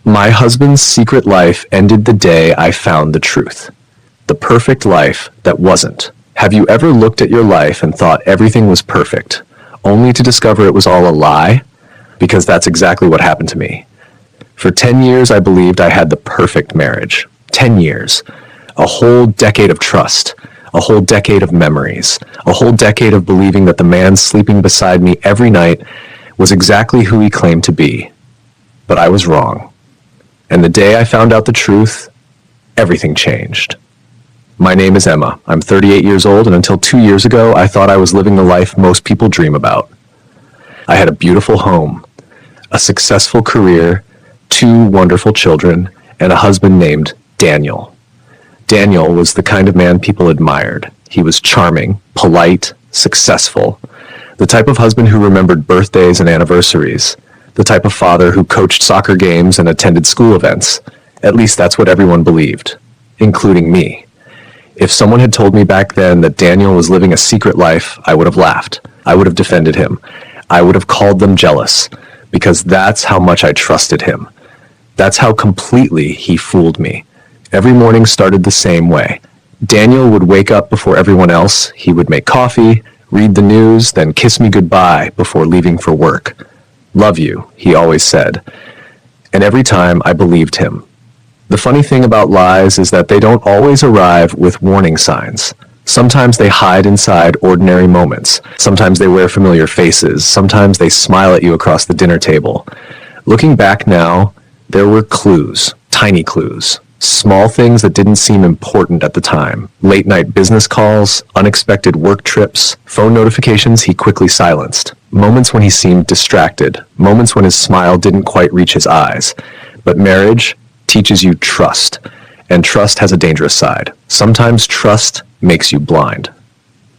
My husband's secret life ended the day I found the truth. The perfect life that wasn't. Have you ever looked at your life and thought everything was perfect, only to discover it was all a lie? Because that's exactly what happened to me. For 10 years, I believed I had the perfect marriage. 10 years. A whole decade of trust. A whole decade of memories. A whole decade of believing that the man sleeping beside me every night was exactly who he claimed to be. But I was wrong. And the day I found out the truth, everything changed. My name is Emma. I'm 38 years old, and until 2 years ago, I thought I was living the life most people dream about. I had a beautiful home, a successful career, 2 wonderful children, and a husband named Daniel. Daniel was the kind of man people admired. He was charming, polite, successful, the type of husband who remembered birthdays and anniversaries, the type of father who coached soccer games and attended school events. At least that's what everyone believed, including me. If someone had told me back then that Daniel was living a secret life, I would have laughed. I would have defended him. I would have called them jealous, because that's how much I trusted him. That's how completely he fooled me. Every morning started the same way. Daniel would wake up before everyone else. He would make coffee, read the news, then kiss me goodbye before leaving for work. Love you, he always said. And every time I believed him. The funny thing about lies is that they don't always arrive with warning signs. Sometimes they hide inside ordinary moments. Sometimes they wear familiar faces. Sometimes they smile at you across the dinner table. Looking back now, there were clues, tiny clues, small things that didn't seem important at the time. Late night business calls, unexpected work trips, phone notifications he quickly silenced. Moments when he seemed distracted, moments when his smile didn't quite reach his eyes. But marriage teaches you trust, and trust has a dangerous side. Sometimes trust makes you blind.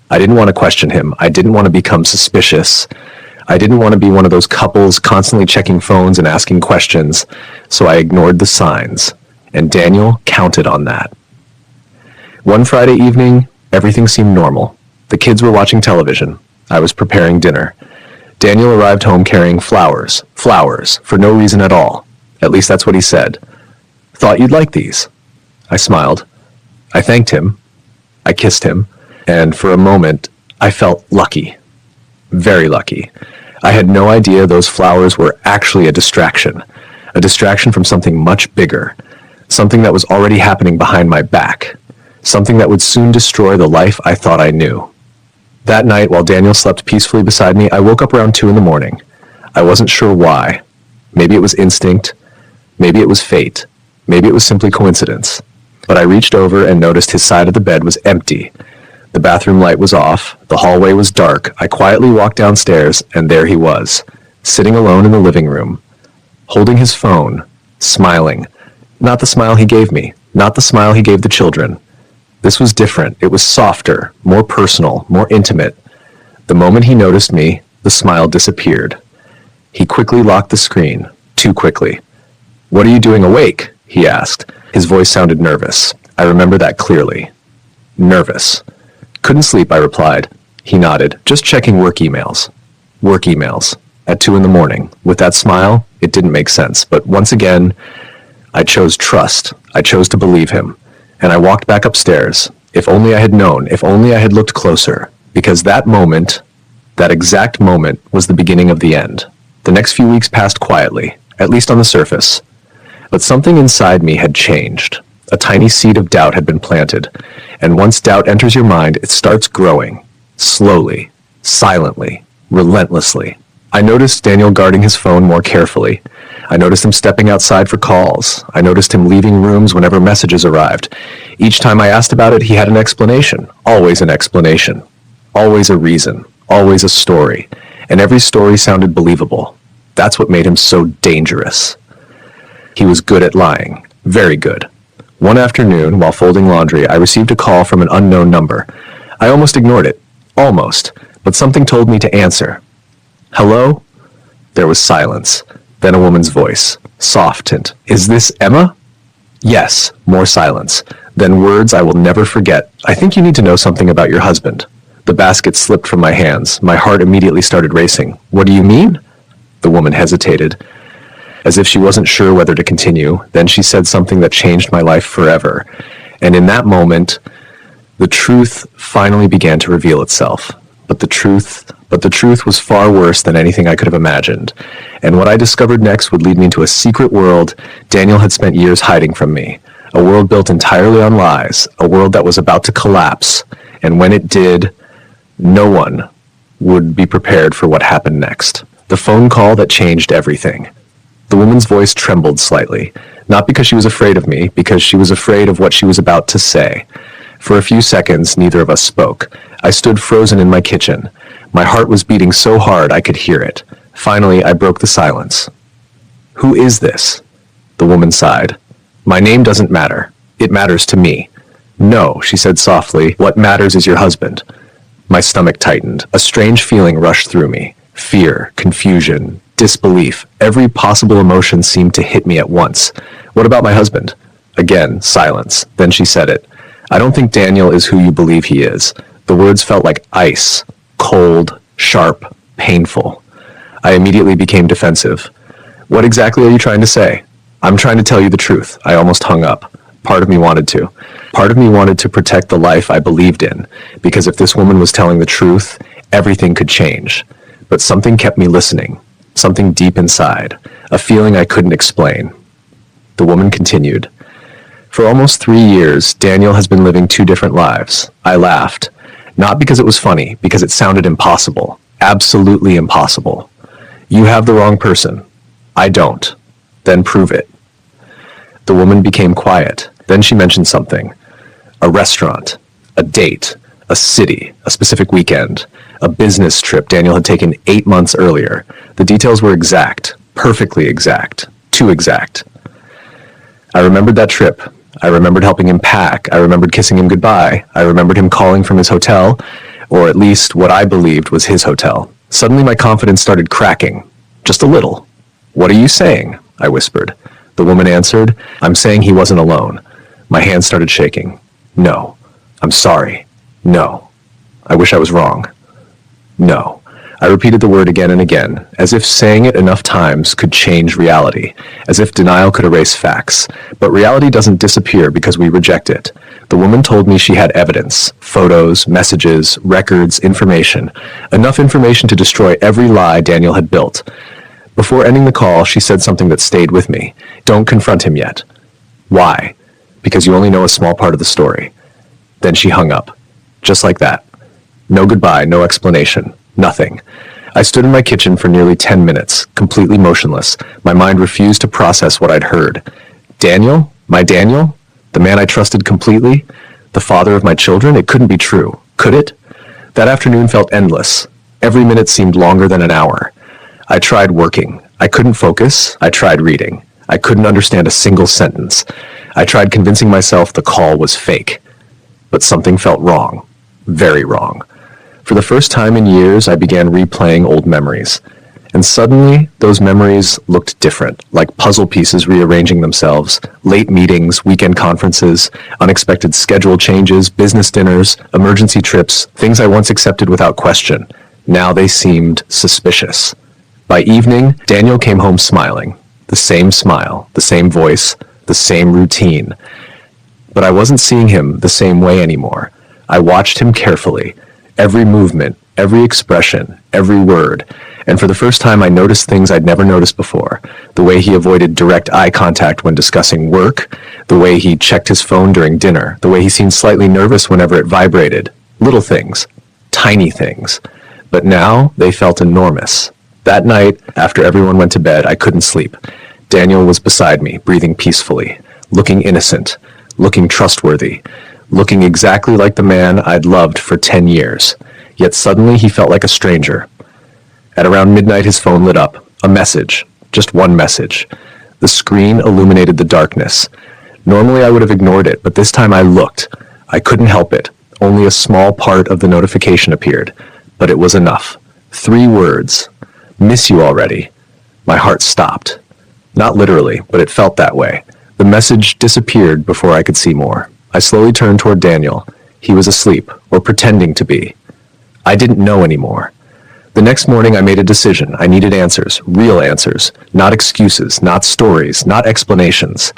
I didn't want to question him. I didn't want to become suspicious. I didn't want to be one of those couples constantly checking phones and asking questions, so I ignored the signs, and Daniel counted on that. One Friday evening, everything seemed normal. The kids were watching television. I was preparing dinner. Daniel arrived home carrying flowers, for no reason at all. At least that's what he said. Thought you'd like these. I smiled. I thanked him. I kissed him. And for a moment, I felt lucky. Very lucky. I had no idea those flowers were actually a distraction from something much bigger, something that was already happening behind my back, something that would soon destroy the life I thought I knew. That night, while Daniel slept peacefully beside me, I woke up around 2 a.m. I wasn't sure why. Maybe it was instinct. Maybe it was fate. Maybe it was simply coincidence. But I reached over and noticed his side of the bed was empty. The bathroom light was off. The hallway was dark. I quietly walked downstairs, and there he was, sitting alone in the living room, holding his phone, smiling. Not the smile he gave me. Not the smile he gave the children. This was different. It was softer, more personal, more intimate. The moment he noticed me, the smile disappeared. He quickly locked the screen, too quickly. "What are you doing awake?" he asked. His voice sounded nervous. I remember that clearly. Nervous. "Couldn't sleep," I replied. He nodded. "Just checking work emails." Work emails. At 2 a.m. With that smile, it didn't make sense. But once again, I chose trust. I chose to believe him. And I walked back upstairs. If only I had known. If only I had looked closer. Because that moment, that exact moment, was the beginning of the end. The next few weeks passed quietly, at least on the surface. But something inside me had changed. A tiny seed of doubt had been planted. And once doubt enters your mind, it starts growing. Slowly, silently, relentlessly. I noticed Daniel guarding his phone more carefully. I noticed him stepping outside for calls. I noticed him leaving rooms whenever messages arrived. Each time I asked about it, he had an explanation. Always an explanation. Always a reason. Always a story. And every story sounded believable. That's what made him so dangerous. He was good at lying. Very good. One afternoon, while folding laundry, I received a call from an unknown number. I almost ignored it. Almost. But something told me to answer. "Hello?" There was silence. Then a woman's voice. Soft and, "Is this Emma?" "Yes." More silence. Then words I will never forget. "I think you need to know something about your husband." The basket slipped from my hands. My heart immediately started racing. "What do you mean?" The woman hesitated. as if she wasn't sure whether to continue. Then she said something that changed my life forever. And in that moment, the truth finally began to reveal itself. But the truth was far worse than anything I could have imagined. And what I discovered next would lead me into a secret world Daniel had spent years hiding from me. A world built entirely on lies, a world that was about to collapse. And when it did, no one would be prepared for what happened next. The phone call that changed everything. The woman's voice trembled slightly, not because she was afraid of me, because she was afraid of what she was about to say. For a few seconds, neither of us spoke. I stood frozen in my kitchen. My heart was beating so hard I could hear it. Finally, I broke the silence. "Who is this?" The woman sighed. "My name doesn't matter. It matters to me." "No," she said softly. "What matters is your husband." My stomach tightened. A strange feeling rushed through me. Fear, confusion, disbelief. Every possible emotion seemed to hit me at once. "What about my husband?" Again, silence. Then she said it. "I don't think Daniel is who you believe he is." The words felt like ice. Cold, sharp, painful. I immediately became defensive. "What exactly are you trying to say?" "I'm trying to tell you the truth." I almost hung up. Part of me wanted to. Part of me wanted to protect the life I believed in, because if this woman was telling the truth, everything could change. But something kept me listening. Something deep inside. A feeling I couldn't explain. The woman continued. "For almost 3 years, Daniel has been living 2 different lives." I laughed. Not because it was funny, because it sounded impossible. Absolutely impossible. "You have the wrong person." "I don't." "Then prove it." The woman became quiet. Then she mentioned something. A restaurant, a date, a city, a specific weekend, a business trip Daniel had taken 8 months earlier. The details were exact, perfectly exact, too exact. I remembered that trip. I remembered helping him pack. I remembered kissing him goodbye. I remembered him calling from his hotel, or at least what I believed was his hotel. Suddenly my confidence started cracking. Just a little. "What are you saying?" I whispered. The woman answered, "I'm saying he wasn't alone." My hands started shaking. "No. I'm sorry. No. I wish I was wrong. No." I repeated the word again and again, as if saying it enough times could change reality, as if denial could erase facts. But reality doesn't disappear because we reject it. The woman told me she had evidence, photos, messages, records, information, enough information to destroy every lie Daniel had built. Before ending the call, she said something that stayed with me. "Don't confront him yet." "Why?" "Because you only know a small part of the story." Then she hung up. Just like that. No goodbye, no explanation. Nothing. I stood in my kitchen for nearly 10 minutes, completely motionless. My mind refused to process what I'd heard. Daniel? My Daniel? The man I trusted completely? The father of my children? It couldn't be true. Could it? That afternoon felt endless. Every minute seemed longer than an hour. I tried working. I couldn't focus. I tried reading. I couldn't understand a single sentence. I tried convincing myself the call was fake. But something felt wrong. Very wrong. For the first time in years, I began replaying old memories. And suddenly, those memories looked different, like puzzle pieces rearranging themselves. Late meetings, weekend conferences, unexpected schedule changes, business dinners, emergency trips, things I once accepted without question. Now they seemed suspicious. By evening, Daniel came home smiling. The same smile, the same voice, the same routine. But I wasn't seeing him the same way anymore. I watched him carefully. Every movement, every expression, every word. And for the first time, I noticed things I'd never noticed before. The way he avoided direct eye contact when discussing work, the way he checked his phone during dinner, the way he seemed slightly nervous whenever it vibrated. Little things. Tiny things. But now, they felt enormous. That night, after everyone went to bed, I couldn't sleep. Daniel was beside me, breathing peacefully, looking innocent, looking trustworthy, looking exactly like the man I'd loved for 10 years. Yet suddenly he felt like a stranger. At around midnight his phone lit up. A message. Just one message. The screen illuminated the darkness. Normally I would have ignored it, but this time I looked. I couldn't help it. Only a small part of the notification appeared. But it was enough. 3 words. "Miss you already." My heart stopped. Not literally, but it felt that way. The message disappeared before I could see more. I slowly turned toward Daniel. He was asleep, or pretending to be. I didn't know anymore. The next morning I made a decision. I needed answers, real answers, not excuses, not stories, not explanations.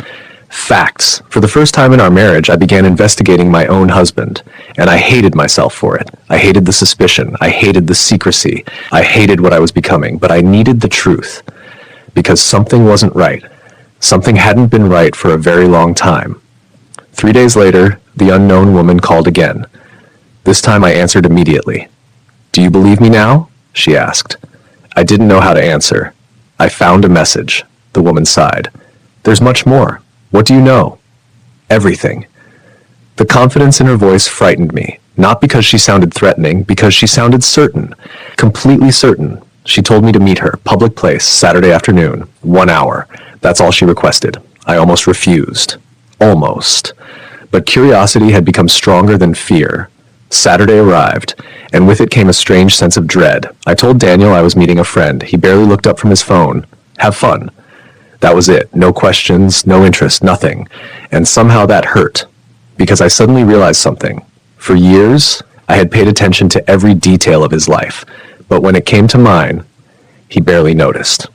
Facts. For the first time in our marriage, I began investigating my own husband, and I hated myself for it. I hated the suspicion. I hated the secrecy. I hated what I was becoming, but I needed the truth. Because something wasn't right. Something hadn't been right for a very long time. 3 days later, the unknown woman called again. This time I answered immediately. "Do you believe me now?" she asked. I didn't know how to answer. "I found a message," the woman sighed. "There's much more. What do you know?" "Everything." The confidence in her voice frightened me, not because she sounded threatening, because she sounded certain, completely certain. She told me to meet her, public place, Saturday afternoon, 1 hour. That's all she requested. I almost refused. Almost. But curiosity had become stronger than fear. Saturday arrived, and with it came a strange sense of dread. I told Daniel I was meeting a friend. He barely looked up from his phone. Have fun. That was it. No questions, no interest, nothing. And somehow that hurt, because I suddenly realized something. For years, I had paid attention to every detail of his life, but when it came to mine, he barely noticed.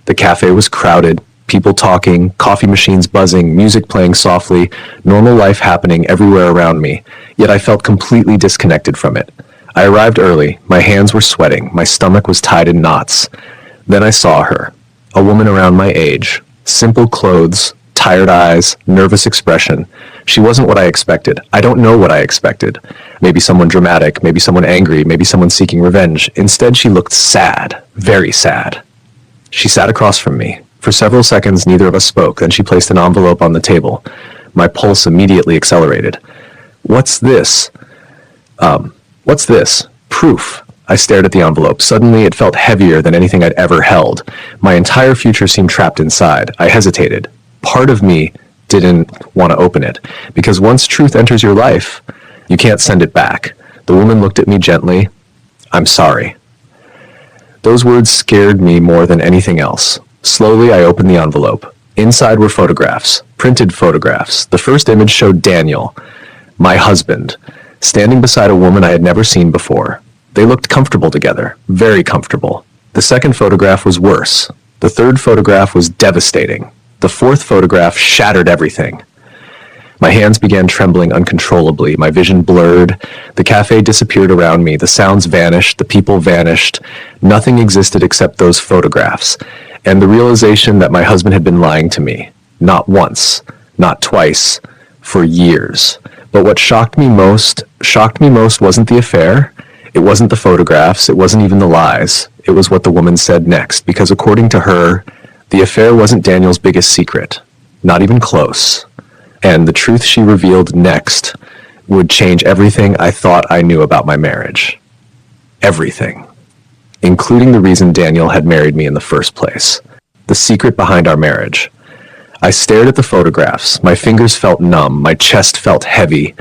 The cafe was crowded, people talking, coffee machines buzzing, music playing softly, normal life happening everywhere around me, yet I felt completely disconnected from it. I arrived early, my hands were sweating, my stomach was tied in knots. Then I saw her. A woman around my age, simple clothes, tired eyes, nervous expression. She wasn't what I expected. I don't know what I expected. Maybe someone dramatic, maybe someone angry, maybe someone seeking revenge. Instead, she looked sad, very sad. She sat across from me. For several seconds, neither of us spoke. Then she placed an envelope on the table. My pulse immediately accelerated. What's this? What's this? Proof. I stared at the envelope. Suddenly, it felt heavier than anything I'd ever held. My entire future seemed trapped inside. I hesitated. Part of me didn't want to open it, because once truth enters your life, you can't send it back. The woman looked at me gently. "I'm sorry." Those words scared me more than anything else. Slowly, I opened the envelope. Inside were photographs, printed photographs. The first image showed Daniel, my husband, standing beside a woman I had never seen before. They looked comfortable together, very comfortable. The second photograph was worse. The third photograph was devastating. The fourth photograph shattered everything. My hands began trembling uncontrollably, my vision blurred, the cafe disappeared around me, the sounds vanished, the people vanished. Nothing existed except those photographs, and the realization that my husband had been lying to me. Not once, not twice, for years. But what shocked me most wasn't the affair. It wasn't the photographs, it wasn't even the lies. It was what the woman said next, because according to her, the affair wasn't Daniel's biggest secret. Not even close. And the truth she revealed next would change everything I thought I knew about my marriage. Everything. Including the reason Daniel had married me in the first place. The secret behind our marriage. I stared at the photographs. My fingers felt numb. My chest felt heavy.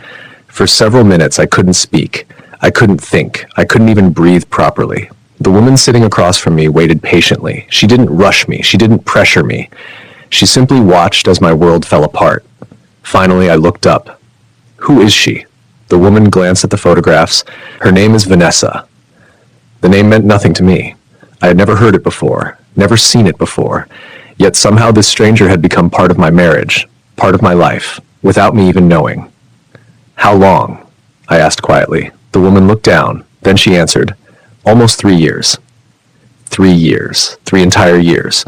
For several minutes, I couldn't speak. I couldn't think. I couldn't even breathe properly. The woman sitting across from me waited patiently. She didn't rush me. She didn't pressure me. She simply watched as my world fell apart. Finally, I looked up. Who is she? The woman glanced at the photographs. Her name is Vanessa. The name meant nothing to me. I had never heard it before, never seen it before. Yet somehow this stranger had become part of my marriage, part of my life, without me even knowing. How long? I asked quietly. The woman looked down. Then she answered, almost 3 years. 3 years. 3 entire years.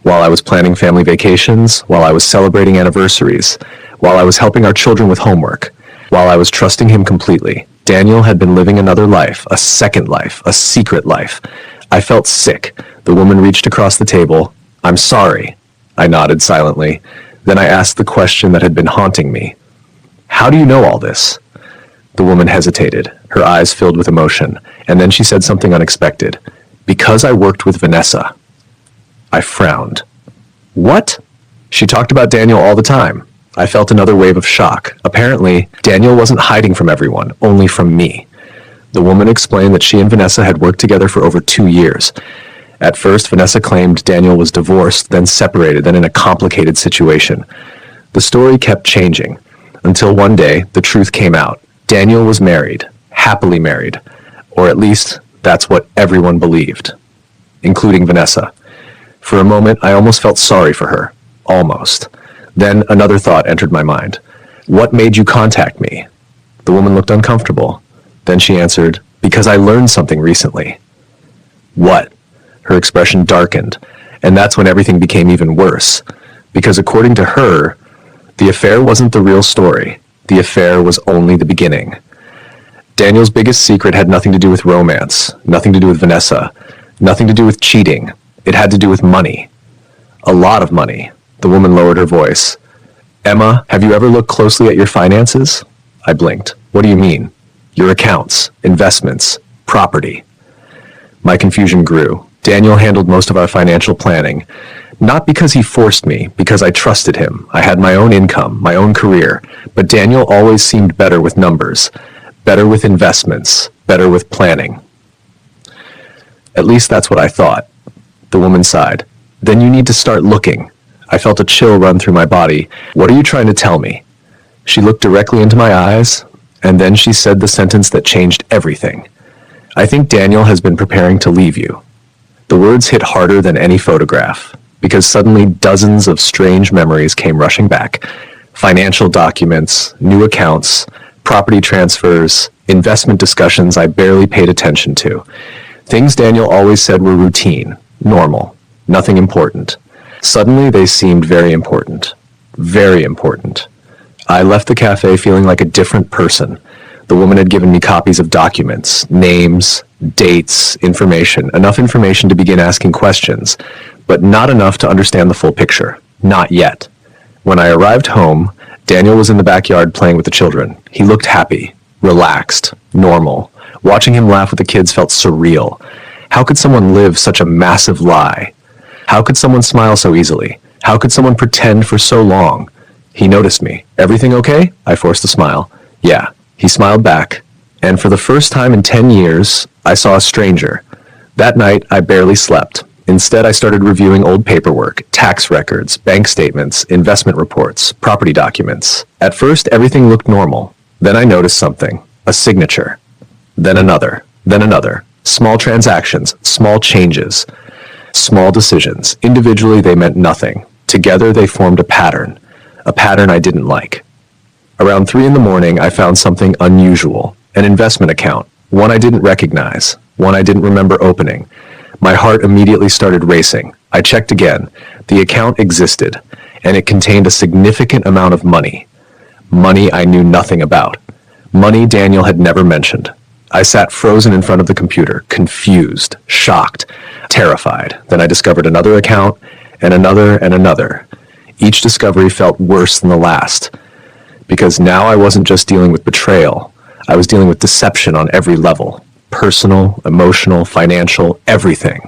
While I was planning family vacations, while I was celebrating anniversaries, while I was helping our children with homework, while I was trusting him completely, Daniel had been living another life, a second life, a secret life. I felt sick. The woman reached across the table. I'm sorry. I nodded silently. Then I asked the question that had been haunting me. How do you know all this? The woman hesitated, her eyes filled with emotion, and then she said something unexpected. Because I worked with Vanessa. I frowned. What? She talked about Daniel all the time. I felt another wave of shock. Apparently, Daniel wasn't hiding from everyone, only from me. The woman explained that she and Vanessa had worked together for over 2 years. At first, Vanessa claimed Daniel was divorced, then separated, then in a complicated situation. The story kept changing, until one day, the truth came out. Daniel was married, happily married, or at least That's what everyone believed, including Vanessa. For a moment, I almost felt sorry for her. Almost. Then another thought entered my mind. What made you contact me? The woman looked uncomfortable. Then she answered, because I learned something recently. What? Her expression darkened, and that's when everything became even worse. Because according to her, the affair wasn't the real story. The affair was only the beginning. Daniel's biggest secret had nothing to do with romance, nothing to do with Vanessa, nothing to do with cheating. It had to do with money. A lot of money. The woman lowered her voice. Emma, have you ever looked closely at your finances? I blinked. What do you mean? Your accounts, investments, property. My confusion grew. Daniel handled most of our financial planning. Not because he forced me, because I trusted him. I had my own income, my own career. But Daniel always seemed better with numbers, better with investments, better with planning. At least that's what I thought. The woman sighed. Then you need to start looking. I felt a chill run through my body. What are you trying to tell me? She looked directly into my eyes, and then she said the sentence that changed everything. I think Daniel has been preparing to leave you. The words hit harder than any photograph, because suddenly dozens of strange memories came rushing back. Financial documents, new accounts, property transfers, investment discussions I barely paid attention to. Things Daniel always said were routine, normal, nothing important. Suddenly they seemed very important. Very important. I left the cafe feeling like a different person. The woman had given me copies of documents, names, dates, information, enough information to begin asking questions, but not enough to understand the full picture. Not yet. When I arrived home, Daniel was in the backyard playing with the children. He looked happy, relaxed, normal. Watching him laugh with the kids felt surreal. How could someone live such a massive lie? How could someone smile so easily? How could someone pretend for so long? He noticed me. Everything okay? I forced a smile. Yeah. He smiled back. And for the first time in 10 years, I saw a stranger. That night, I barely slept. Instead, I started reviewing old paperwork, tax records, bank statements, investment reports, property documents. At first, everything looked normal. Then I noticed something. A signature. Then another. Then another. Small transactions. Small changes. Small decisions. Individually, they meant nothing. Together, they formed a pattern. A pattern I didn't like. Around 3 in the morning, I found something unusual. An investment account. One I didn't recognize. One I didn't remember opening. My heart immediately started racing. I checked again. The account existed, and it contained a significant amount of money. Money I knew nothing about. Money Daniel had never mentioned. I sat frozen in front of the computer, confused, shocked, terrified. Then I discovered another account, and another, and another. Each discovery felt worse than the last, because now I wasn't just dealing with betrayal. I was dealing with deception on every level. Personal, emotional, financial, everything.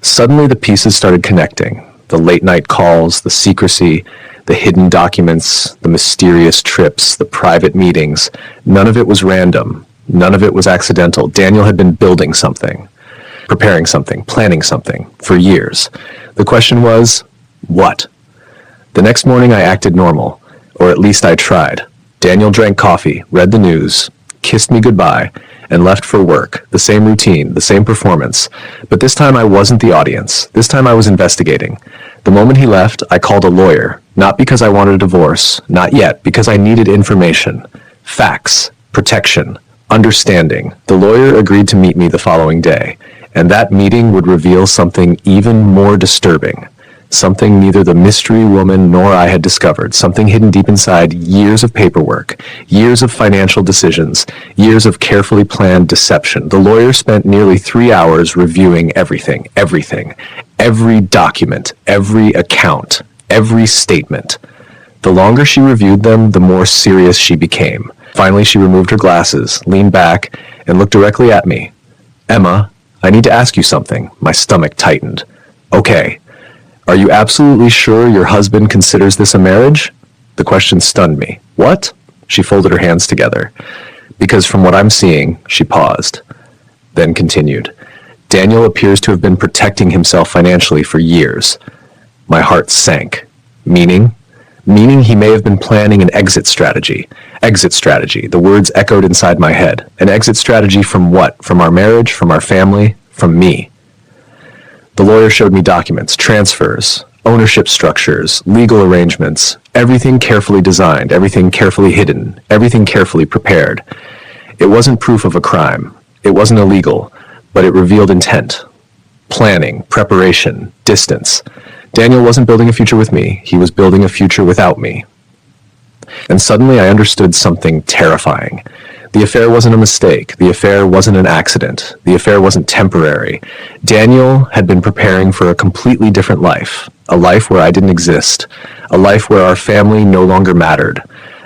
Suddenly the pieces started connecting. The late night calls, the secrecy, the hidden documents, the mysterious trips, the private meetings. None of it was random. None of it was accidental. Daniel had been building something, preparing something, planning something for years. The question was, what? The next morning I acted normal, or at least I tried. Daniel drank coffee, read the news, kissed me goodbye, and left for work. The same routine, the same performance. But this time I wasn't the audience. This time I was investigating. The moment he left, I called a lawyer. Not because I wanted a divorce. Not yet, because I needed information. Facts. Protection. Understanding. The lawyer agreed to meet me the following day. And that meeting would reveal something even more disturbing. Something neither the mystery woman nor I had discovered. Something hidden deep inside years of paperwork, years of financial decisions, years of carefully planned deception. The lawyer spent nearly 3 hours reviewing everything. Every document, every account, every statement. The longer she reviewed them, the more serious she became. Finally, she removed her glasses, leaned back, and looked directly at me. Emma, I need to ask you something. My stomach tightened. Okay. Are you absolutely sure your husband considers this a marriage? The question stunned me. What? She folded her hands together. Because from what I'm seeing, she paused, then continued. Daniel appears to have been protecting himself financially for years. My heart sank. Meaning? meaning he may have been planning an exit strategy. Exit strategy, the words echoed inside my head. An exit strategy from what? From our marriage, from our family, from me. The lawyer showed me documents, transfers, ownership structures, legal arrangements, everything carefully designed, everything carefully hidden, everything carefully prepared. It wasn't proof of a crime. It wasn't illegal, but it revealed intent, planning, preparation, distance. Daniel wasn't building a future with me. He was building a future without me. And suddenly I understood something terrifying. The affair wasn't a mistake. The affair wasn't an accident. The affair wasn't temporary. Daniel had been preparing for a completely different life, a life where I didn't exist, a life where our family no longer mattered,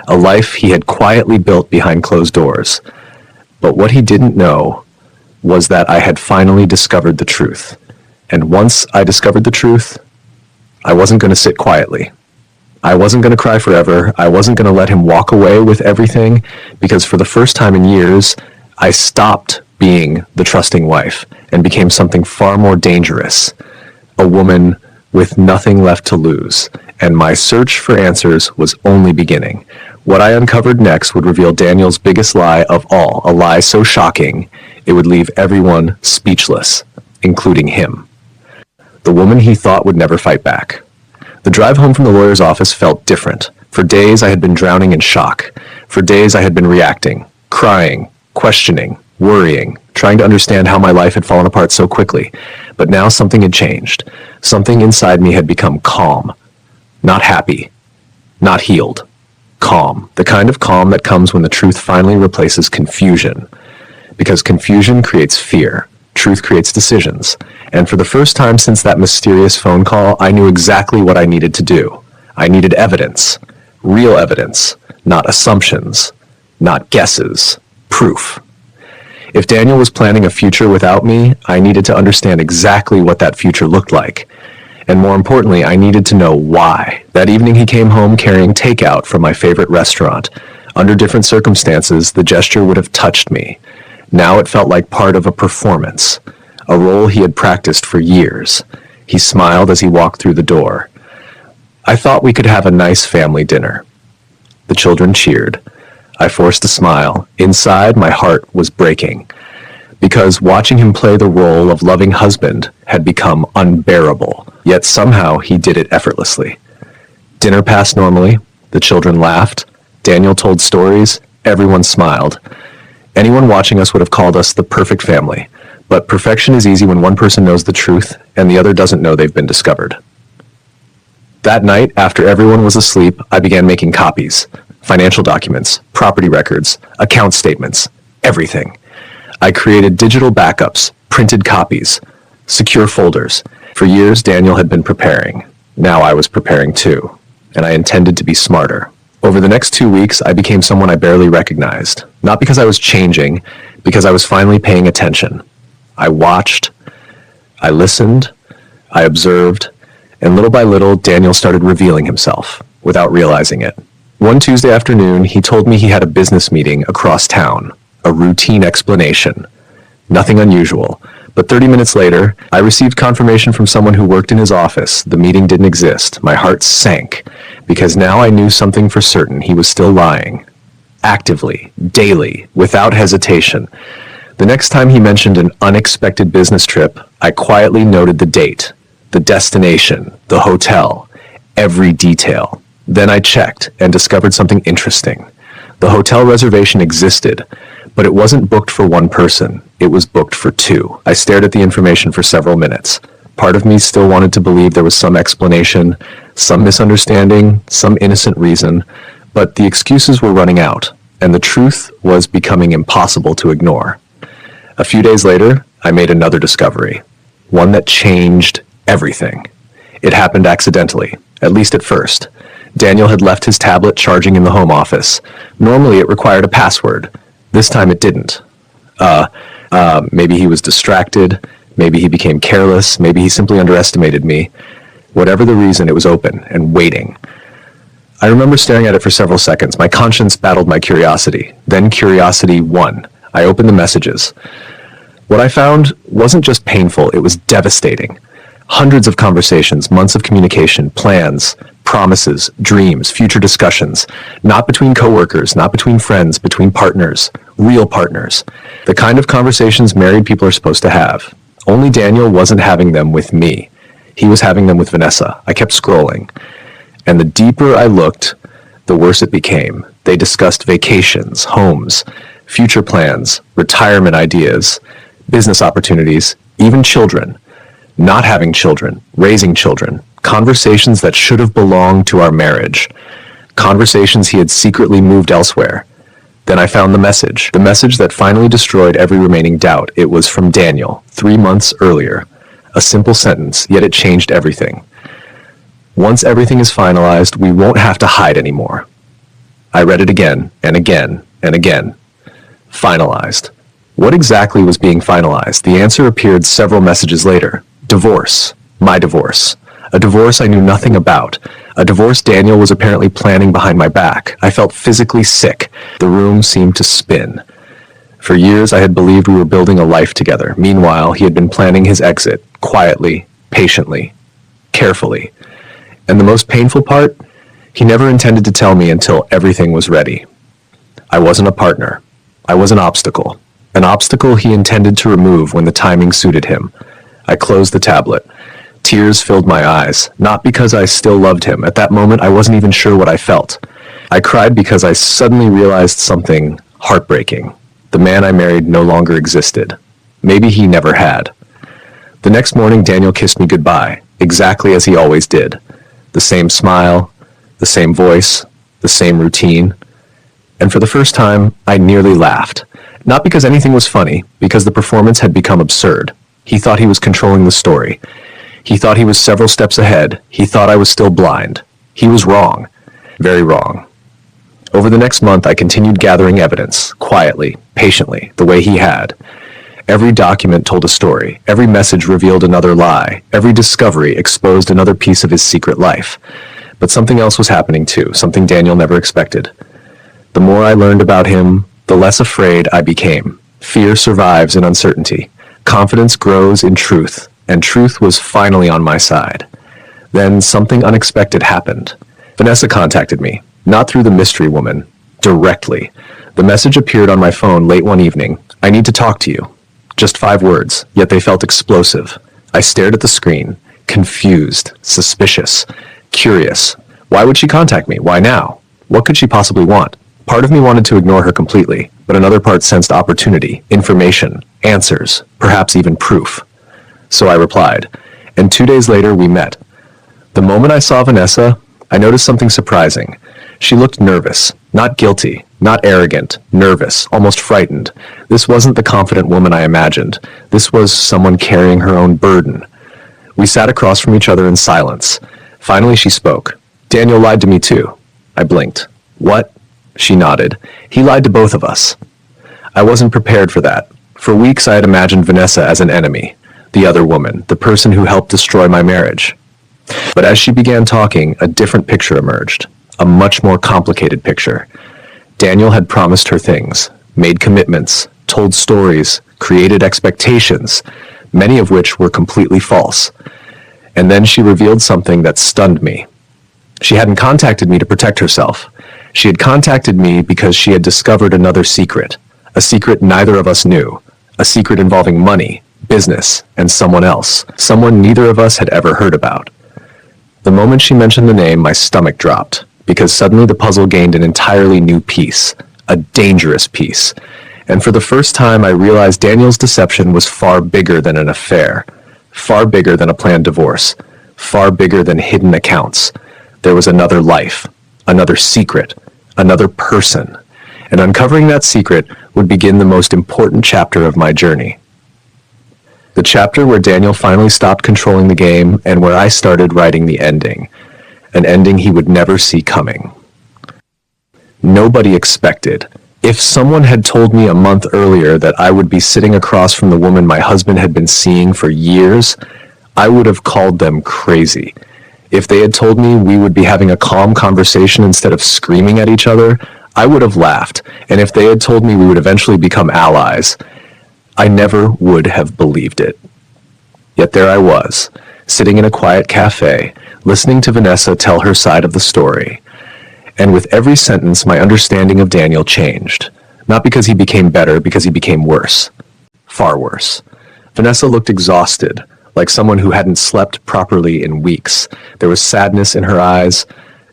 a life he had quietly built behind closed doors. But what he didn't know was that I had finally discovered the truth. And once I discovered the truth, I wasn't going to sit quietly. I wasn't going to cry forever. I wasn't going to let him walk away with everything, because for the first time in years, I stopped being the trusting wife and became something far more dangerous, a woman with nothing left to lose. And my search for answers was only beginning. What I uncovered next would reveal Daniel's biggest lie of all, a lie so shocking it would leave everyone speechless, including him. The woman he thought would never fight back. The drive home from the lawyer's office felt different. For days I had been drowning in shock. For days I had been reacting, crying, questioning, worrying, trying to understand how my life had fallen apart so quickly. But now something had changed. Something inside me had become calm. Not happy. Not healed. Calm. The kind of calm that comes when the truth finally replaces confusion. Because confusion creates fear. Truth creates decisions. And for the first time since that mysterious phone call, I knew exactly what I needed to do. I needed evidence. Real evidence. Not assumptions. Not guesses. Proof. If Daniel was planning a future without me, I needed to understand exactly what that future looked like. And more importantly, I needed to know why. That evening he came home carrying takeout from my favorite restaurant. Under different circumstances, the gesture would have touched me. Now it felt like part of a performance, a role he had practiced for years. He smiled as he walked through the door. I thought we could have a nice family dinner. The children cheered. I forced a smile. Inside, my heart was breaking, because watching him play the role of loving husband had become unbearable, yet somehow he did it effortlessly. Dinner passed normally. The children laughed. Daniel told stories. Everyone smiled. Anyone watching us would have called us the perfect family, but perfection is easy when one person knows the truth and the other doesn't know they've been discovered. That night, after everyone was asleep, I began making copies, financial documents, property records, account statements, everything. I created digital backups, printed copies, secure folders. For years, Daniel had been preparing. Now I was preparing too, and I intended to be smarter. Over the next 2 weeks, I became someone I barely recognized. Not because I was changing, because I was finally paying attention. I watched, I listened, I observed, and little by little, Daniel started revealing himself, without realizing it. One Tuesday afternoon, he told me he had a business meeting across town, a routine explanation. Nothing unusual. But 30 minutes later, I received confirmation from someone who worked in his office. The meeting didn't exist. My heart sank, because now I knew something for certain. He was still lying. Actively, daily, without hesitation. The next time he mentioned an unexpected business trip, I quietly noted the date, the destination, the hotel, every detail. Then I checked and discovered something interesting. The hotel reservation existed, but it wasn't booked for one person. It was booked for two. I stared at the information for several minutes. Part of me still wanted to believe there was some explanation, some misunderstanding, some innocent reason, but the excuses were running out, and the truth was becoming impossible to ignore. A few days later, I made another discovery, one that changed everything. It happened accidentally, at least at first. Daniel had left his tablet charging in the home office. Normally it required a password. This time it didn't. Maybe he was distracted, maybe he became careless, maybe he simply underestimated me. Whatever the reason, it was open and waiting. I remember staring at it for several seconds. My conscience battled my curiosity. Then curiosity won. I opened the messages. What I found wasn't just painful, it was devastating. Hundreds of conversations, months of communication, plans, promises, dreams, future discussions. Not between coworkers, not between friends, between partners, real partners. The kind of conversations married people are supposed to have. Only Daniel wasn't having them with me. He was having them with Vanessa. I kept scrolling. And the deeper I looked, the worse it became. They discussed vacations, homes, future plans, retirement ideas, business opportunities, even children. Not having children, raising children, conversations that should have belonged to our marriage, conversations he had secretly moved elsewhere. Then I found the message that finally destroyed every remaining doubt. It was from Daniel, 3 months earlier. A simple sentence, yet it changed everything. Once everything is finalized, we won't have to hide anymore. I read it again and again and again. Finalized. What exactly was being finalized? The answer appeared several messages later. Divorce. My divorce. A divorce I knew nothing about. A divorce Daniel was apparently planning behind my back. I felt physically sick. The room seemed to spin. For years I had believed we were building a life together. Meanwhile, he had been planning his exit, quietly, patiently, carefully. And the most painful part? He never intended to tell me until everything was ready. I wasn't a partner. I was an obstacle. An obstacle he intended to remove when the timing suited him. I closed the tablet. Tears filled my eyes, not because I still loved him. At that moment, I wasn't even sure what I felt. I cried because I suddenly realized something heartbreaking. The man I married no longer existed. Maybe he never had. The next morning, Daniel kissed me goodbye, exactly as he always did. The same smile, the same voice, the same routine. And for the first time, I nearly laughed. Not because anything was funny, because the performance had become absurd. He thought he was controlling the story. He thought he was several steps ahead. He thought I was still blind. He was wrong. Very wrong. Over the next month, I continued gathering evidence, quietly, patiently, the way he had. Every document told a story. Every message revealed another lie. Every discovery exposed another piece of his secret life. But something else was happening too, something Daniel never expected. The more I learned about him, the less afraid I became. Fear survives in uncertainty. Confidence grows in truth, and truth was finally on my side. Then something unexpected happened. Vanessa contacted me, not through the mystery woman, directly. The message appeared on my phone late one evening. I need to talk to you. Just 5 words, yet they felt explosive. I stared at the screen, confused, suspicious, curious. Why would she contact me? Why now? What could she possibly want? Part of me wanted to ignore her completely, but another part sensed opportunity, information, answers, perhaps even proof. So I replied, and 2 days later we met. The moment I saw Vanessa, I noticed something surprising. She looked nervous, not guilty, not arrogant, nervous, almost frightened. This wasn't the confident woman I imagined. This was someone carrying her own burden. We sat across from each other in silence. Finally she spoke. Daniel lied to me too. I blinked. What? She nodded. He lied to both of us. I wasn't prepared for that. For weeks I had imagined Vanessa as an enemy, the other woman, the person who helped destroy my marriage. But as she began talking, a different picture emerged, a much more complicated picture. Daniel had promised her things, made commitments, told stories, created expectations, many of which were completely false. And then she revealed something that stunned me. She hadn't contacted me to protect herself. She had contacted me because she had discovered another secret, a secret neither of us knew, a secret involving money, business, and someone else, someone neither of us had ever heard about. The moment she mentioned the name, my stomach dropped, because suddenly the puzzle gained an entirely new piece, a dangerous piece. And for the first time, I realized Daniel's deception was far bigger than an affair, far bigger than a planned divorce, far bigger than hidden accounts. There was another life, another secret, another person, and uncovering that secret would begin the most important chapter of my journey. The chapter where Daniel finally stopped controlling the game and where I started writing the ending, an ending he would never see coming. Nobody expected. If someone had told me a month earlier that I would be sitting across from the woman my husband had been seeing for years, I would have called them crazy. If they had told me we would be having a calm conversation instead of screaming at each other, I would have laughed. And if they had told me we would eventually become allies, I never would have believed it. Yet there I was, sitting in a quiet cafe, listening to Vanessa tell her side of the story. And with every sentence, my understanding of Daniel changed. Not because he became better, because he became worse. Far worse. Vanessa looked exhausted, like someone who hadn't slept properly in weeks. There was sadness in her eyes,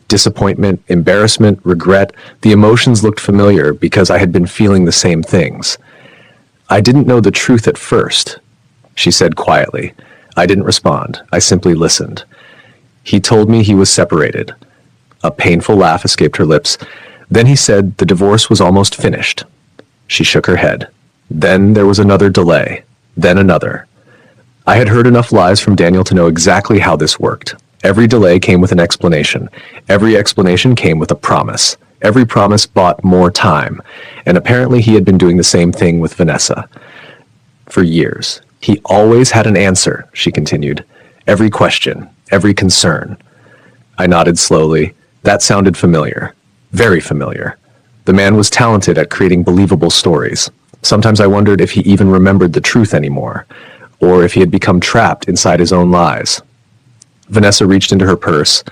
disappointment, embarrassment, regret. The emotions looked familiar because I had been feeling the same things. I didn't know the truth at first, she said quietly. I didn't respond. I simply listened. He told me he was separated. A painful laugh escaped her lips. Then he said the divorce was almost finished. She shook her head. Then there was another delay. Then another. I had heard enough lies from Daniel to know exactly how this worked. Every delay came with an explanation. Every explanation came with a promise. Every promise bought more time. And apparently he had been doing the same thing with Vanessa. For years. He always had an answer, she continued. Every question, every concern. I nodded slowly. That sounded familiar. Very familiar. The man was talented at creating believable stories. Sometimes I wondered if he even remembered the truth anymore, or if he had become trapped inside his own lies. Vanessa reached into her purse.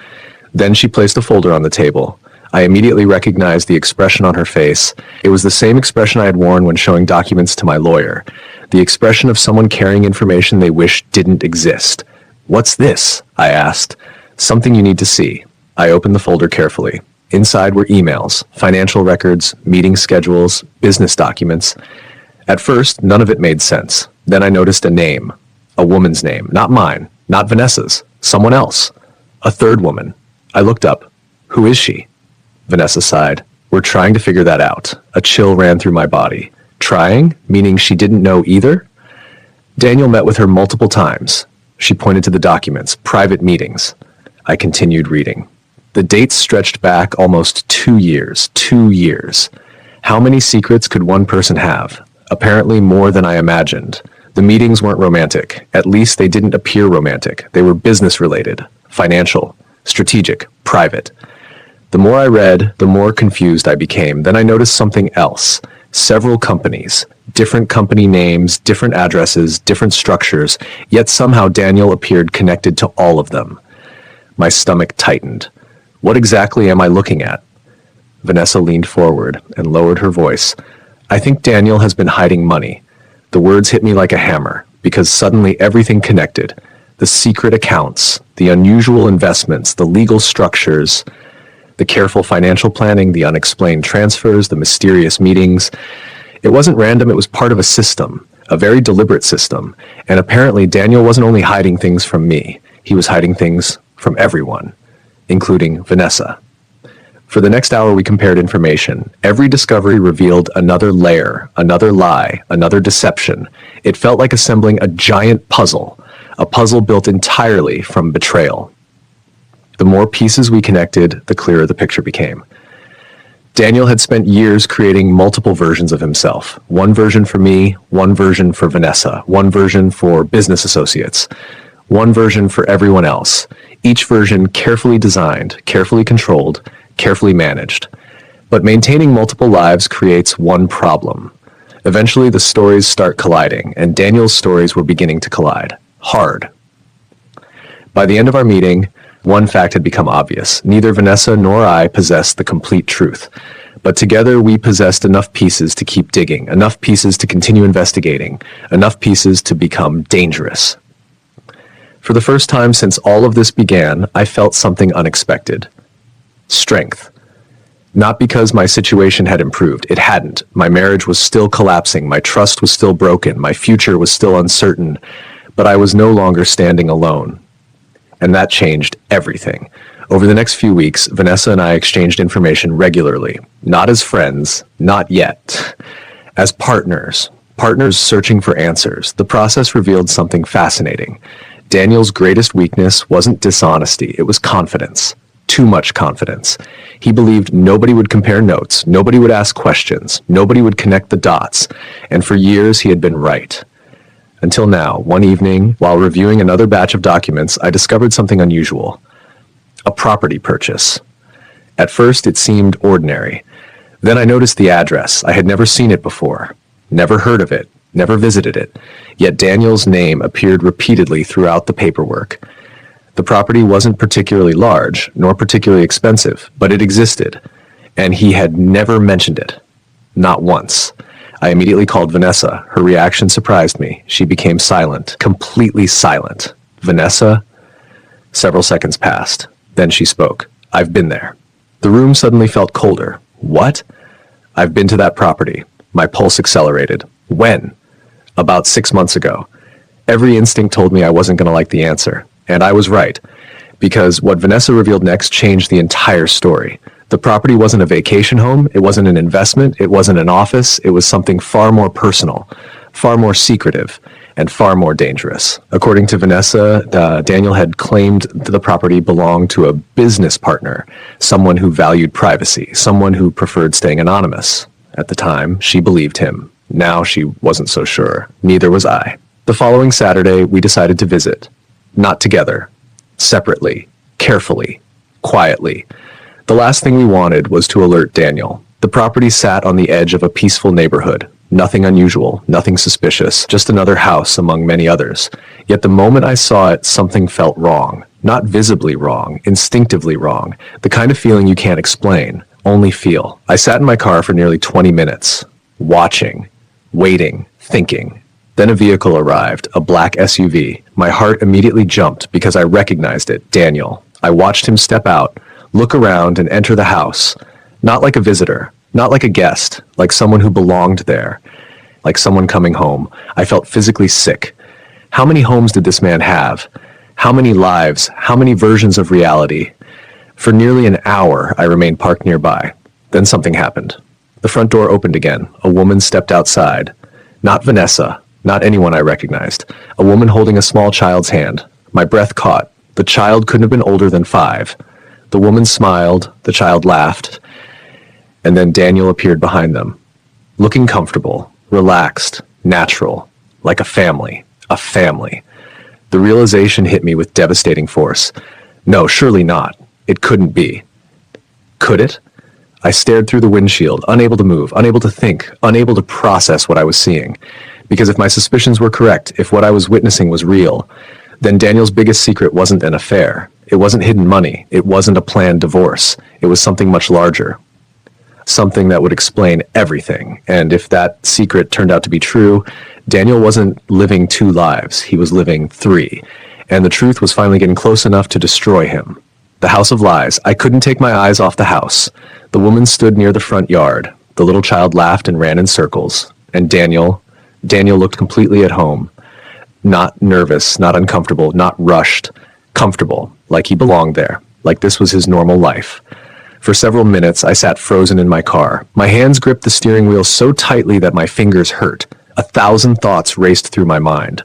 Then she placed a folder on the table. I immediately recognized the expression on her face. It was the same expression I had worn when showing documents to my lawyer. The expression of someone carrying information they wish didn't exist. What's this? I asked. Something you need to see. I opened the folder carefully. Inside were emails, financial records, meeting schedules, business documents. At first, none of it made sense. Then I noticed a name. A woman's name. Not mine. Not Vanessa's. Someone else. A third woman. I looked up. Who is she? Vanessa sighed. We're trying to figure that out. A chill ran through my body. Trying? Meaning she didn't know either? Daniel met with her multiple times. She pointed to the documents, private meetings. I continued reading. The dates stretched back almost 2 years. 2 years. How many secrets could one person have? Apparently more than I imagined. The meetings weren't romantic. At least they didn't appear romantic. They were business-related, financial, strategic, private. The more I read, the more confused I became. Then I noticed something else. Several companies, different company names, different addresses, different structures, yet somehow Daniel appeared connected to all of them. My stomach tightened. What exactly am I looking at? Vanessa leaned forward and lowered her voice. I think Daniel has been hiding money. The words hit me like a hammer, because suddenly everything connected. The secret accounts, the unusual investments, the legal structures, the careful financial planning, the unexplained transfers, the mysterious meetings. It wasn't random, it was part of a system, a very deliberate system. And apparently Daniel wasn't only hiding things from me, he was hiding things from everyone, including Vanessa. For the next hour we compared information. Every discovery revealed another layer, another lie, another deception. It felt like assembling a giant puzzle, a puzzle built entirely from betrayal. The more pieces we connected, the clearer the picture became. Daniel had spent years creating multiple versions of himself. One version for me, one version for Vanessa, one version for business associates, one version for everyone else. Each version carefully designed, carefully controlled, carefully managed. But maintaining multiple lives creates one problem. Eventually the stories start colliding, and Daniel's stories were beginning to collide. Hard. By the end of our meeting, one fact had become obvious. Neither Vanessa nor I possessed the complete truth. But together we possessed enough pieces to keep digging, enough pieces to continue investigating, enough pieces to become dangerous. For the first time since all of this began, I felt something unexpected. Strength. Not because my situation had improved. It hadn't. My marriage was still collapsing. My trust was still broken. My future was still uncertain. But I was no longer standing alone. And that changed everything. Over the next few weeks, Vanessa and I exchanged information regularly. Not as friends, not yet. As partners. Partners searching for answers. The process revealed something fascinating. Daniel's greatest weakness wasn't dishonesty, it was confidence. Too much confidence. He believed nobody would compare notes, nobody would ask questions, nobody would connect the dots, and for years he had been right. Until now, one evening, while reviewing another batch of documents, I discovered something unusual. A property purchase. At first, it seemed ordinary. Then I noticed the address. I had never seen it before, never heard of it, never visited it. Yet Daniel's name appeared repeatedly throughout the paperwork. The property wasn't particularly large, nor particularly expensive, but it existed, and he had never mentioned it. Not once. I immediately called Vanessa. Her reaction surprised me. She became silent, completely silent. Vanessa? Several seconds passed. Then she spoke. I've been there. The room suddenly felt colder. What? I've been to that property. My pulse accelerated. When? About 6 months ago. Every instinct told me I wasn't going to like the answer. And I was right. Because what Vanessa revealed next changed the entire story. The property wasn't a vacation home, it wasn't an investment, it wasn't an office, it was something far more personal, far more secretive, and far more dangerous. According to Vanessa, Daniel had claimed the property belonged to a business partner, someone who valued privacy, someone who preferred staying anonymous. At the time, she believed him. Now she wasn't so sure. Neither was I. The following Saturday, we decided to visit. Not together. Separately. Carefully. Quietly. The last thing we wanted was to alert Daniel. The property sat on the edge of a peaceful neighborhood. Nothing unusual, nothing suspicious, just another house among many others. Yet the moment I saw it, something felt wrong. Not visibly wrong, instinctively wrong. The kind of feeling you can't explain, only feel. I sat in my car for nearly 20 minutes, watching, waiting, thinking. Then a vehicle arrived, a black SUV. My heart immediately jumped because I recognized it, Daniel. I watched him step out, look around, and enter the house. Not like a visitor, not like a guest, like someone who belonged there, like someone coming home. I felt physically sick. How many homes did this man have? How many lives? How many versions of reality? For nearly an hour, I remained parked nearby. Then something happened. The front door opened again. A woman stepped outside. Not Vanessa, not anyone I recognized. A woman holding a small child's hand. My breath caught. The child couldn't have been older than 5. The woman smiled, the child laughed, and then Daniel appeared behind them, looking comfortable, relaxed, natural, like a family, a family. The realization hit me with devastating force. No, surely not. It couldn't be. Could it? I stared through the windshield, unable to move, unable to think, unable to process what I was seeing. Because if my suspicions were correct, if what I was witnessing was real, then Daniel's biggest secret wasn't an affair. It wasn't hidden money. It wasn't a planned divorce. It was something much larger. Something that would explain everything. And if that secret turned out to be true, Daniel wasn't living 2 lives. He was living 3. And the truth was finally getting close enough to destroy him. The house of lies. I couldn't take my eyes off the house. The woman stood near the front yard. The little child laughed and ran in circles. And Daniel looked completely at home. Not nervous, not uncomfortable, not rushed. Comfortable, like he belonged there, like this was his normal life. For several minutes, I sat frozen in my car. My hands gripped the steering wheel so tightly that my fingers hurt. 1,000 thoughts raced through my mind.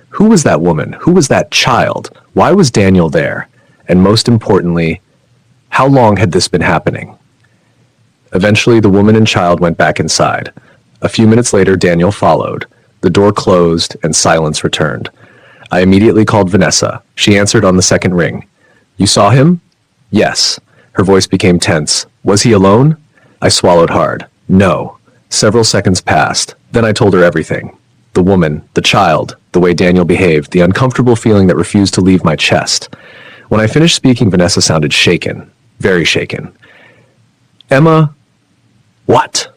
Who was that woman? Who was that child? Why was Daniel there? And most importantly, how long had this been happening? Eventually, the woman and child went back inside. A few minutes later, Daniel followed. The door closed and silence returned. I immediately called Vanessa. She answered on the second ring. You saw him? Yes. Her voice became tense. Was he alone? I swallowed hard. No. Several seconds passed. Then I told her everything. The woman, the child, the way Daniel behaved, the uncomfortable feeling that refused to leave my chest. When I finished speaking, Vanessa sounded shaken. Very shaken. Emma, what?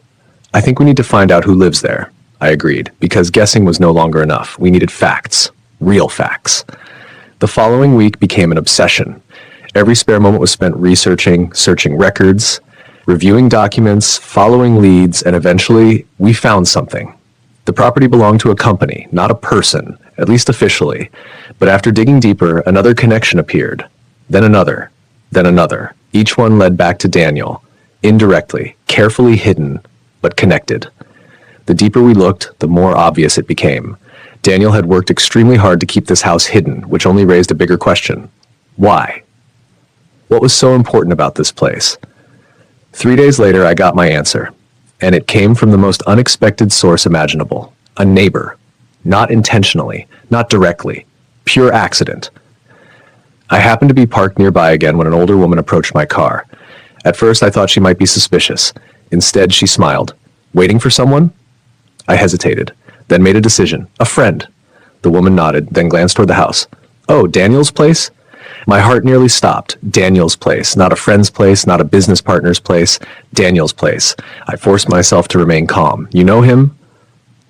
I think we need to find out who lives there. I agreed, because guessing was no longer enough. We needed facts. Real facts. The following week became an obsession. Every spare moment was spent researching, searching records, reviewing documents, following leads, and eventually, we found something. The property belonged to a company, not a person, at least officially. But after digging deeper, another connection appeared. Then another. Then another. Each one led back to Daniel. Indirectly, carefully hidden, but connected. The deeper we looked, the more obvious it became. Daniel had worked extremely hard to keep this house hidden, which only raised a bigger question. Why? What was so important about this place? 3 days later, I got my answer, and it came from the most unexpected source imaginable. A neighbor. Not intentionally, not directly. Pure accident. I happened to be parked nearby again when an older woman approached my car. At first, I thought she might be suspicious. Instead, she smiled. Waiting for someone? I hesitated, then made a decision. A friend. The woman nodded, then glanced toward the house. Oh, Daniel's place? My heart nearly stopped. Daniel's place. Not a friend's place, not a business partner's place. Daniel's place. I forced myself to remain calm. You know him?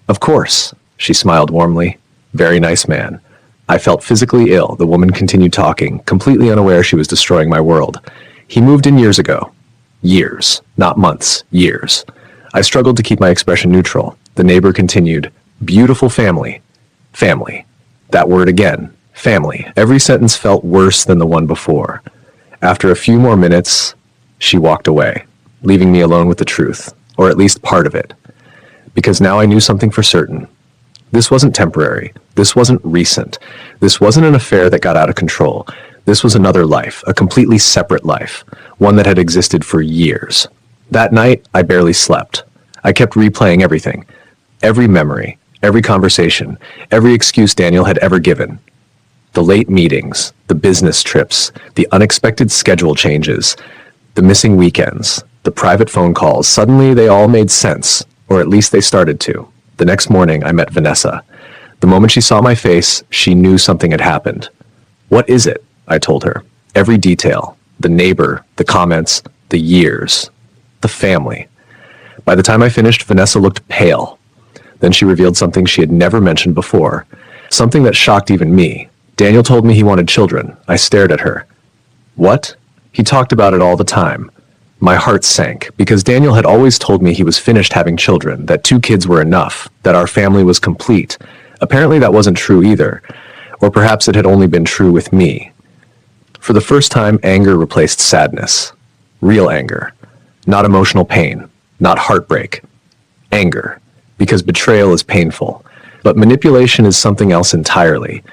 Of course. She smiled warmly. Very nice man. I felt physically ill. The woman continued talking, completely unaware she was destroying my world. He moved in years ago. Years. Not months. Years. I struggled to keep my expression neutral. The neighbor continued. Beautiful family. Family. That word again. Family. Every sentence felt worse than the one before. After a few more minutes, she walked away, leaving me alone with the truth, or at least part of it. Because now I knew something for certain. This wasn't temporary. This wasn't recent. This wasn't an affair that got out of control. This was another life, a completely separate life, one that had existed for years. That night, I barely slept. I kept replaying everything. Every memory, every conversation, every excuse Daniel had ever given. The late meetings, the business trips, the unexpected schedule changes, the missing weekends, the private phone calls, suddenly they all made sense, or at least they started to. The next morning, I met Vanessa. The moment she saw my face, she knew something had happened. What is it? I told her. Every detail. The neighbor, the comments, the years, the family. By the time I finished, Vanessa looked pale. Then she revealed something she had never mentioned before, something that shocked even me. Daniel told me he wanted children. I stared at her. What? He talked about it all the time. My heart sank, because Daniel had always told me he was finished having children, that 2 kids were enough, that our family was complete. Apparently that wasn't true either, or perhaps it had only been true with me. For the first time, anger replaced sadness. Real anger. Not emotional pain. Not heartbreak. Anger. Because betrayal is painful. But manipulation is something else entirely.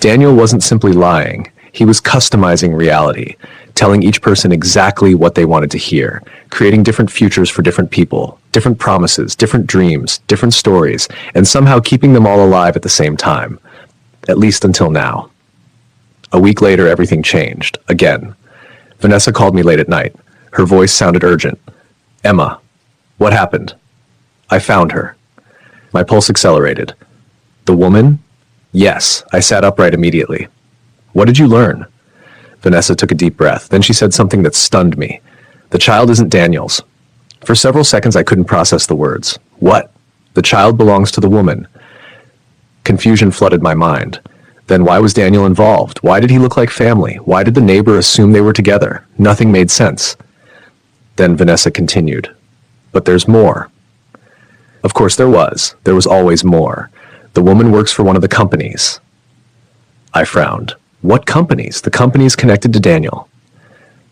Daniel wasn't simply lying. He was customizing reality, telling each person exactly what they wanted to hear, creating different futures for different people, different promises, different dreams, different stories, and somehow keeping them all alive at the same time. At least until now. A week later, everything changed. Again. Vanessa called me late at night. Her voice sounded urgent. Emma, what happened? I found her. My pulse accelerated. The woman? Yes, I sat upright immediately. What did you learn? Vanessa took a deep breath. Then she said something that stunned me. The child isn't Daniel's. For several seconds, I couldn't process the words. What? The child belongs to the woman. Confusion flooded my mind. Then why was Daniel involved? Why did he look like family? Why did the neighbor assume they were together? Nothing made sense. Then Vanessa continued. But there's more. Of course there was. There was always more. The woman works for one of the companies. I frowned. What companies? The companies connected to Daniel.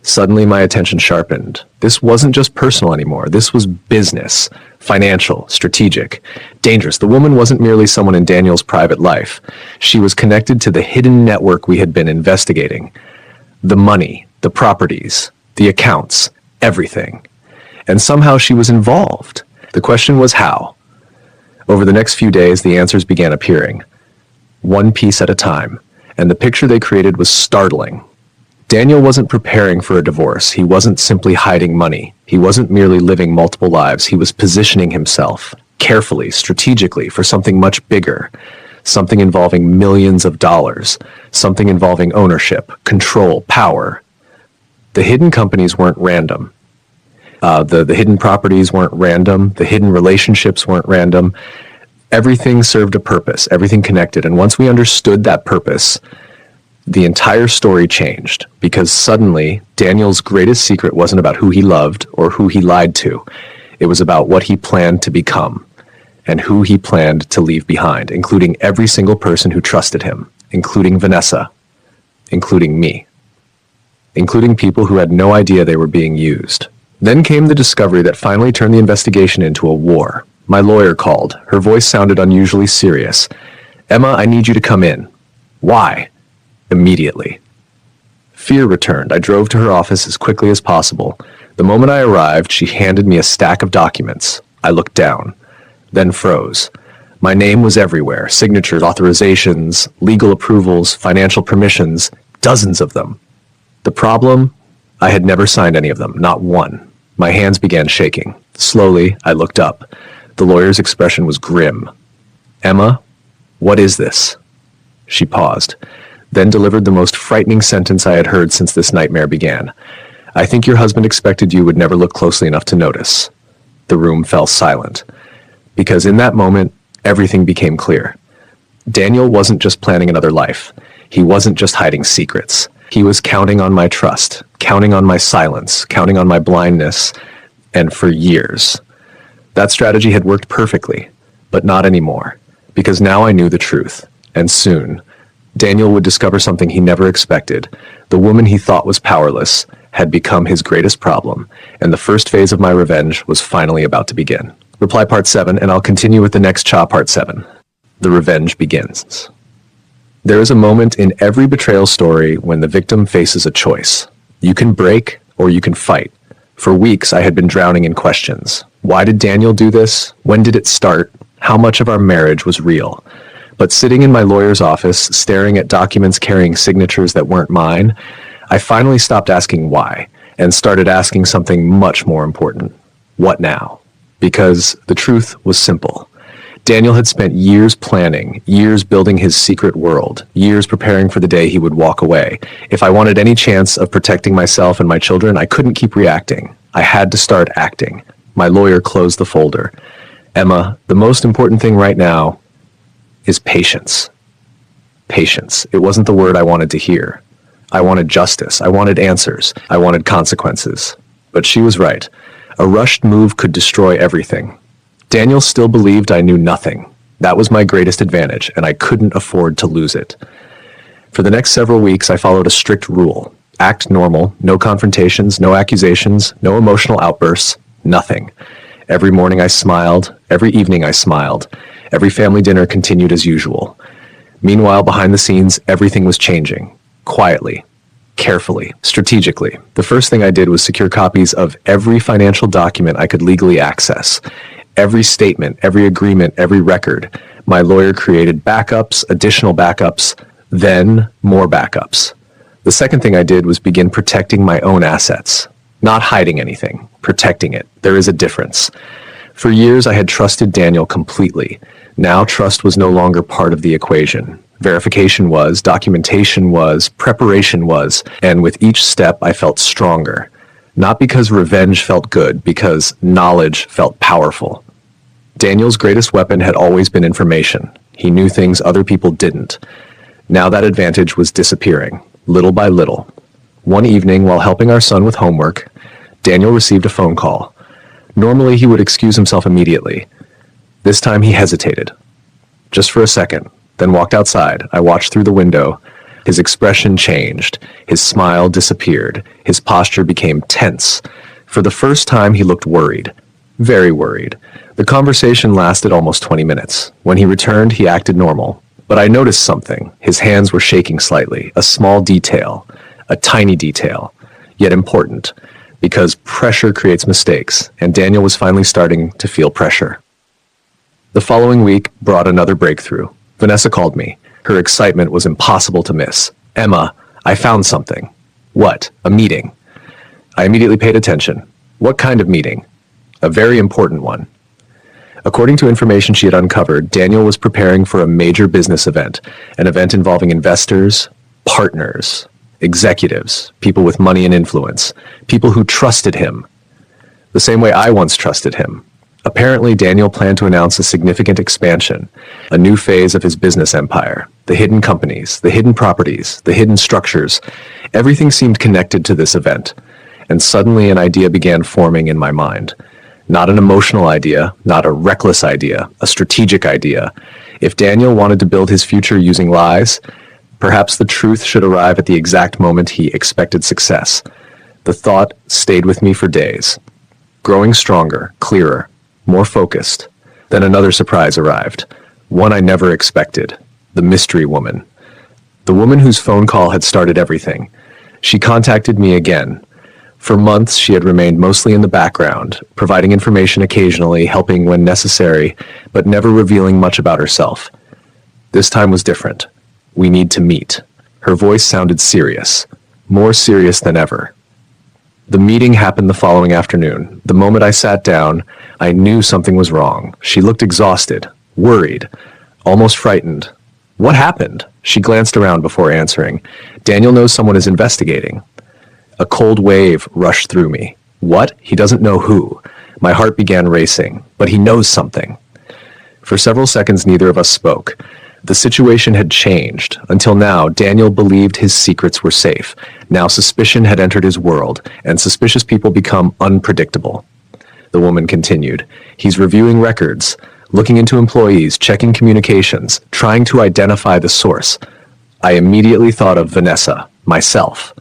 Suddenly my attention sharpened. This wasn't just personal anymore. This was business, financial, strategic, dangerous. The woman wasn't merely someone in Daniel's private life. She was connected to the hidden network we had been investigating. The money, the properties, the accounts, everything. And somehow she was involved. The question was how. Over the next few days, the answers began appearing. One piece at a time. And the picture they created was startling. Daniel wasn't preparing for a divorce. He wasn't simply hiding money. He wasn't merely living multiple lives. He was positioning himself, carefully, strategically, for something much bigger. Something involving millions of dollars. Something involving ownership, control, power. The hidden companies weren't random. The hidden properties weren't random. The hidden relationships weren't random. Everything served a purpose. Everything connected. And once we understood that purpose, the entire story changed, because suddenly Daniel's greatest secret wasn't about who he loved or who he lied to. It was about what he planned to become and who he planned to leave behind, including every single person who trusted him, including Vanessa, including me, including people who had no idea they were being used. Then came the discovery that finally turned the investigation into a war. My lawyer called. Her voice sounded unusually serious. Emma, I need you to come in. Why? Immediately. Fear returned. I drove to her office as quickly as possible. The moment I arrived, she handed me a stack of documents. I looked down, then froze. My name was everywhere. Signatures, authorizations, legal approvals, financial permissions, dozens of them. The problem? I had never signed any of them, not one. My hands began shaking. Slowly, I looked up. The lawyer's expression was grim. Emma, what is this? She paused. then delivered the most frightening sentence I had heard since this nightmare began. "I think your husband expected you would never look closely enough to notice." The room fell silent, because in that moment, everything became clear. Daniel wasn't just planning another life. He wasn't just hiding secrets. He was counting on my trust, counting on my silence, counting on my blindness, and for years. That strategy had worked perfectly, but not anymore, because now I knew the truth, and soon, Daniel would discover something he never expected. The woman he thought was powerless had become his greatest problem, and the first phase of my revenge was finally about to begin. Reply part 7, and I'll continue with the next Cha part 7. The revenge begins. There is a moment in every betrayal story when the victim faces a choice. You can break or you can fight. For weeks, I had been drowning in questions. Why did Daniel do this? When did it start? How much of our marriage was real? But sitting in my lawyer's office, staring at documents carrying signatures that weren't mine, I finally stopped asking why and started asking something much more important. What now? Because the truth was simple. Daniel had spent years planning, years building his secret world, years preparing for the day he would walk away. If I wanted any chance of protecting myself and my children, I couldn't keep reacting. I had to start acting. My lawyer closed the folder. "Emma, the most important thing right now is patience." Patience. It wasn't the word I wanted to hear. I wanted justice. I wanted answers. I wanted consequences. But she was right. A rushed move could destroy everything. Daniel still believed I knew nothing. That was my greatest advantage, and I couldn't afford to lose it. For the next several weeks, I followed a strict rule. Act normal, no confrontations, no accusations, no emotional outbursts, nothing. Every morning I smiled, every evening I smiled. Every family dinner continued as usual. Meanwhile, behind the scenes, everything was changing. Quietly, carefully, strategically. The first thing I did was secure copies of every financial document I could legally access. Every statement, every agreement, every record. My lawyer created backups, additional backups, then more backups. The second thing I did was begin protecting my own assets. Not hiding anything, protecting it. There is a difference. For years, I had trusted Daniel completely. Now, trust was no longer part of the equation. Verification was, documentation was, preparation was, and with each step, I felt stronger. Not because revenge felt good, because knowledge felt powerful. Daniel's greatest weapon had always been information. He knew things other people didn't. Now that advantage was disappearing, little by little. One evening, while helping our son with homework, Daniel received a phone call. Normally, he would excuse himself immediately. This time, he hesitated. Just for a second, then walked outside. I watched through the window. His expression changed. His smile disappeared. His posture became tense. For the first time, he looked worried. Very worried. The conversation lasted almost 20 minutes. When he returned, he acted normal. But I noticed something. His hands were shaking slightly. A small detail. A tiny detail. Yet important. Because pressure creates mistakes, and Daniel was finally starting to feel pressure. The following week brought another breakthrough. Vanessa called me. Her excitement was impossible to miss. "Emma, I found something." "What?" "A meeting." I immediately paid attention. "What kind of meeting?" "A very important one." According to information she had uncovered, Daniel was preparing for a major business event, an event involving investors, partners, executives, people with money and influence, people who trusted him, the same way I once trusted him. Apparently, Daniel planned to announce a significant expansion, a new phase of his business empire, the hidden companies, the hidden properties, the hidden structures. Everything seemed connected to this event, and suddenly an idea began forming in my mind. Not an emotional idea, not a reckless idea, a strategic idea. If Daniel wanted to build his future using lies, perhaps the truth should arrive at the exact moment he expected success. The thought stayed with me for days. Growing stronger, clearer, more focused. Then another surprise arrived. One I never expected. The mystery woman. The woman whose phone call had started everything. She contacted me again. For months, she had remained mostly in the background, providing information occasionally, helping when necessary, but never revealing much about herself. This time was different. "We need to meet." Her voice sounded serious. More serious than ever. The meeting happened the following afternoon. The moment I sat down, I knew something was wrong. She looked exhausted, worried, almost frightened. "What happened?" She glanced around before answering. Daniel knows someone is investigating. A cold wave rushed through me. What? He doesn't know who. My heart began racing, but he knows something. For several seconds, neither of us spoke. The situation had changed. Until now, Daniel believed his secrets were safe. Now suspicion had entered his world, and suspicious people become unpredictable. The woman continued. He's reviewing records, looking into employees, checking communications, trying to identify the source. I immediately thought of Vanessa, myself,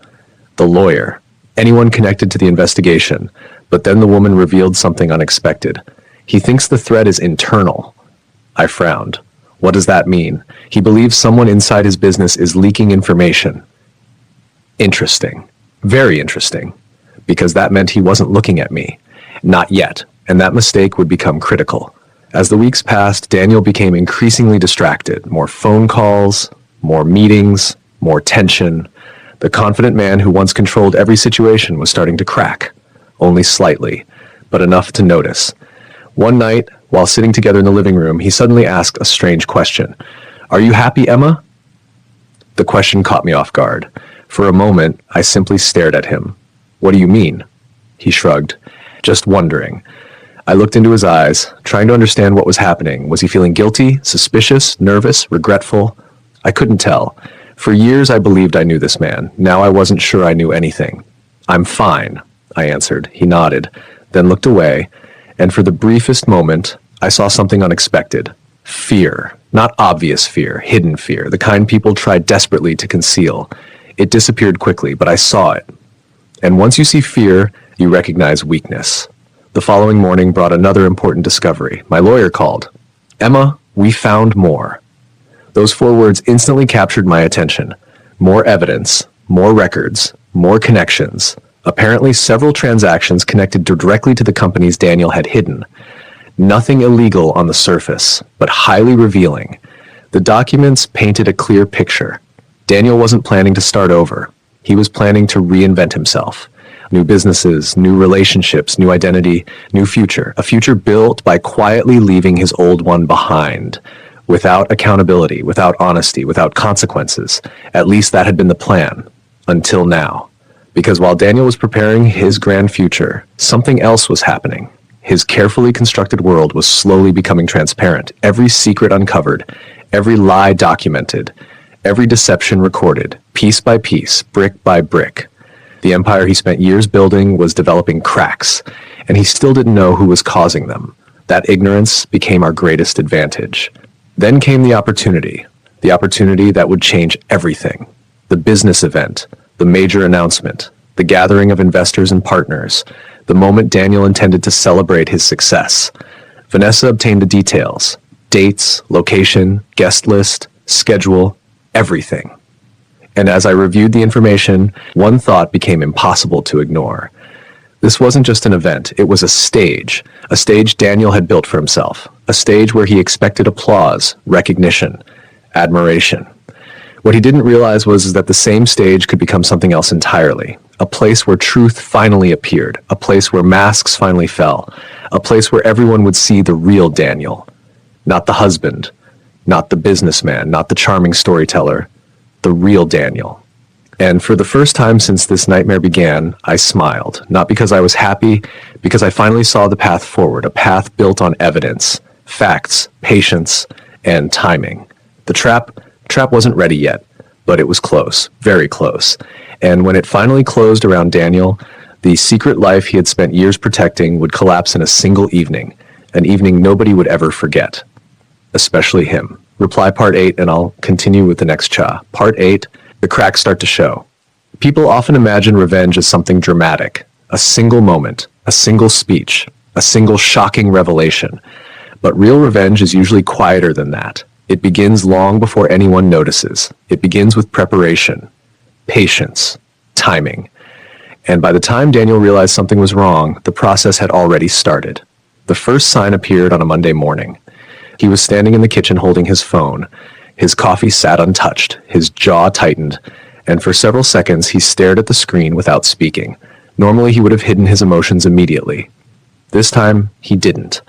the lawyer, anyone connected to the investigation. But then the woman revealed something unexpected. He thinks the threat is internal. I frowned. What does that mean? He believes someone inside his business is leaking information. Interesting. Very interesting. Because that meant he wasn't looking at me. Not yet, and that mistake would become critical. As the weeks passed, Daniel became increasingly distracted. More phone calls, more meetings, more tension. The confident man who once controlled every situation was starting to crack. Only slightly, but enough to notice. One night, while sitting together in the living room, he suddenly asked a strange question. Are you happy, Emma? The question caught me off guard. For a moment, I simply stared at him. What do you mean? He shrugged. Just wondering. I looked into his eyes, trying to understand what was happening. Was he feeling guilty, suspicious, nervous, regretful? I couldn't tell. For years I believed I knew this man. Now I wasn't sure I knew anything. I'm fine, I answered. He nodded, then looked away, and for the briefest moment, I saw something unexpected. Fear. Not obvious fear, hidden fear, the kind people try desperately to conceal. It disappeared quickly, but I saw it. And once you see fear, you recognize weakness. The following morning brought another important discovery. My lawyer called. Emma, we found more. Those 4 words instantly captured my attention. More evidence, more records, more connections. Apparently several transactions connected directly to the companies Daniel had hidden. Nothing illegal on the surface, but highly revealing. The documents painted a clear picture. Daniel wasn't planning to start over. He was planning to reinvent himself. New businesses, new relationships, new identity, new future. A future built by quietly leaving his old one behind. Without accountability, without honesty, without consequences. At least that had been the plan. Until now. Because while Daniel was preparing his grand future, something else was happening. His carefully constructed world was slowly becoming transparent. Every secret uncovered, every lie documented, every deception recorded, piece by piece, brick by brick. The empire he spent years building was developing cracks, and he still didn't know who was causing them. That ignorance became our greatest advantage. Then came the opportunity that would change everything. The business event, the major announcement, the gathering of investors and partners, the moment Daniel intended to celebrate his success. Vanessa obtained the details, dates, location, guest list, schedule, everything. And as I reviewed the information, one thought became impossible to ignore. This wasn't just an event, it was a stage Daniel had built for himself, a stage where he expected applause, recognition, admiration. What he didn't realize was that the same stage could become something else entirely, a place where truth finally appeared, a place where masks finally fell, a place where everyone would see the real Daniel, not the husband, not the businessman, not the charming storyteller, the real Daniel. And for the first time since this nightmare began, I smiled, not because I was happy, because I finally saw the path forward, a path built on evidence, facts, patience, and timing. The trap wasn't ready yet, but it was close, very close. And when it finally closed around Daniel, the secret life he had spent years protecting would collapse in a single evening, an evening nobody would ever forget, especially him. Reply part 8, and I'll continue with the next cha. Part 8, the cracks start to show. People often imagine revenge as something dramatic, a single moment, a single speech, a single shocking revelation. But real revenge is usually quieter than that. It begins long before anyone notices. It begins with preparation, patience, timing. And by the time Daniel realized something was wrong, the process had already started. The first sign appeared on a Monday morning. He was standing in the kitchen holding his phone. His coffee sat untouched, his jaw tightened, and for several seconds he stared at the screen without speaking. Normally he would have hidden his emotions immediately. This time, he didn't.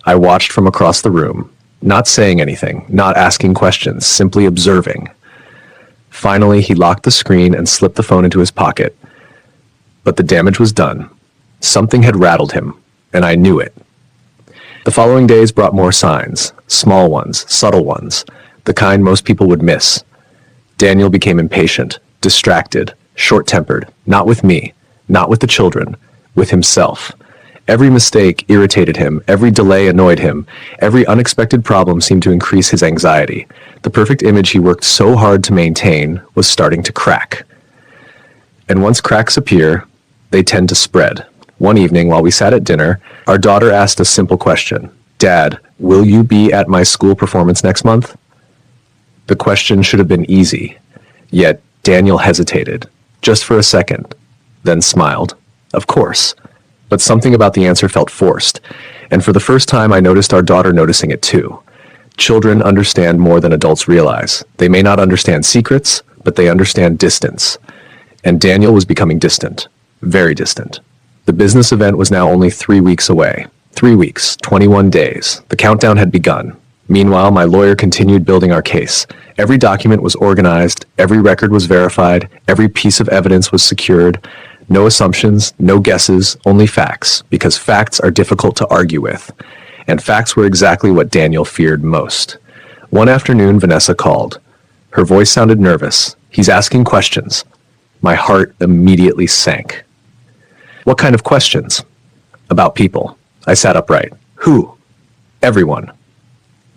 I watched from across the room, not saying anything, not asking questions, simply observing. Finally, he locked the screen and slipped the phone into his pocket. But the damage was done. Something had rattled him, and I knew it. The following days brought more signs, small ones, subtle ones, the kind most people would miss. Daniel became impatient, distracted, short-tempered, not with me, not with the children, with himself. Every mistake irritated him, every delay annoyed him, every unexpected problem seemed to increase his anxiety. The perfect image he worked so hard to maintain was starting to crack. And once cracks appear, they tend to spread. One evening, while we sat at dinner, our daughter asked a simple question. "Dad, will you be at my school performance next month?" The question should have been easy, yet Daniel hesitated, just for a second, then smiled. Of course. But something about the answer felt forced, and for the first time I noticed our daughter noticing it too. Children understand more than adults realize. They may not understand secrets, but they understand distance. And Daniel was becoming distant, very distant. The business event was now only 3 weeks away. 3 weeks, 21 days. The countdown had begun. Meanwhile, my lawyer continued building our case. Every document was organized, every record was verified, every piece of evidence was secured. No assumptions, no guesses, only facts, because facts are difficult to argue with. And facts were exactly what Daniel feared most. One afternoon, Vanessa called. Her voice sounded nervous. "He's asking questions." My heart immediately sank. "What kind of questions?" "About people." I sat upright. "Who?" "Everyone."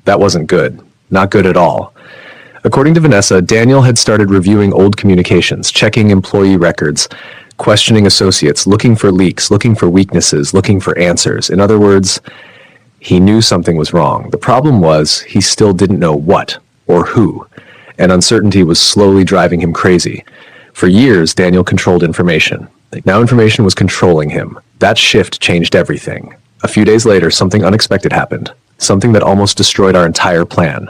That wasn't good. Not good at all. According to Vanessa, Daniel had started reviewing old communications, checking employee records, questioning associates, looking for leaks, looking for weaknesses, looking for answers. In other words, he knew something was wrong. The problem was he still didn't know what or who, and uncertainty was slowly driving him crazy. For years, Daniel controlled information. Now information was controlling him. That shift changed everything. A few days later, something unexpected happened, something that almost destroyed our entire plan.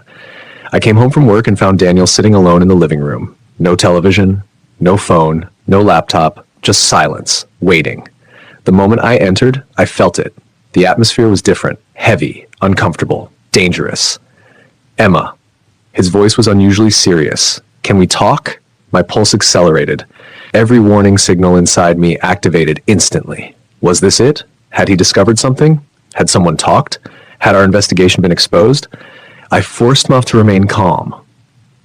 I came home from work and found Daniel sitting alone in the living room. No television, no phone, no laptop, just silence, waiting. The moment I entered, I felt it. The atmosphere was different, heavy, uncomfortable, dangerous. "Emma." His voice was unusually serious. "Can we talk?" My pulse accelerated. Every warning signal inside me activated instantly. Was this it? Had he discovered something? Had someone talked? Had our investigation been exposed? I forced myself to remain calm.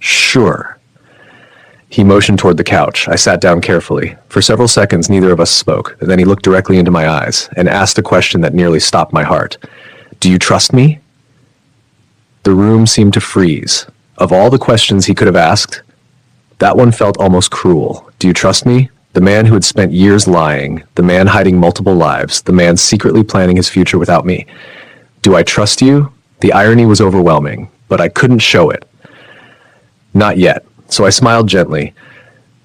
"Sure." He motioned toward the couch. I sat down carefully. For several seconds, neither of us spoke. Then he looked directly into my eyes and asked a question that nearly stopped my heart. "Do you trust me?" The room seemed to freeze. Of all the questions he could have asked, that one felt almost cruel. "Do you trust me?" The man who had spent years lying, the man hiding multiple lives, the man secretly planning his future without me. "Do I trust you?" The irony was overwhelming, but I couldn't show it. "Not yet." So I smiled gently.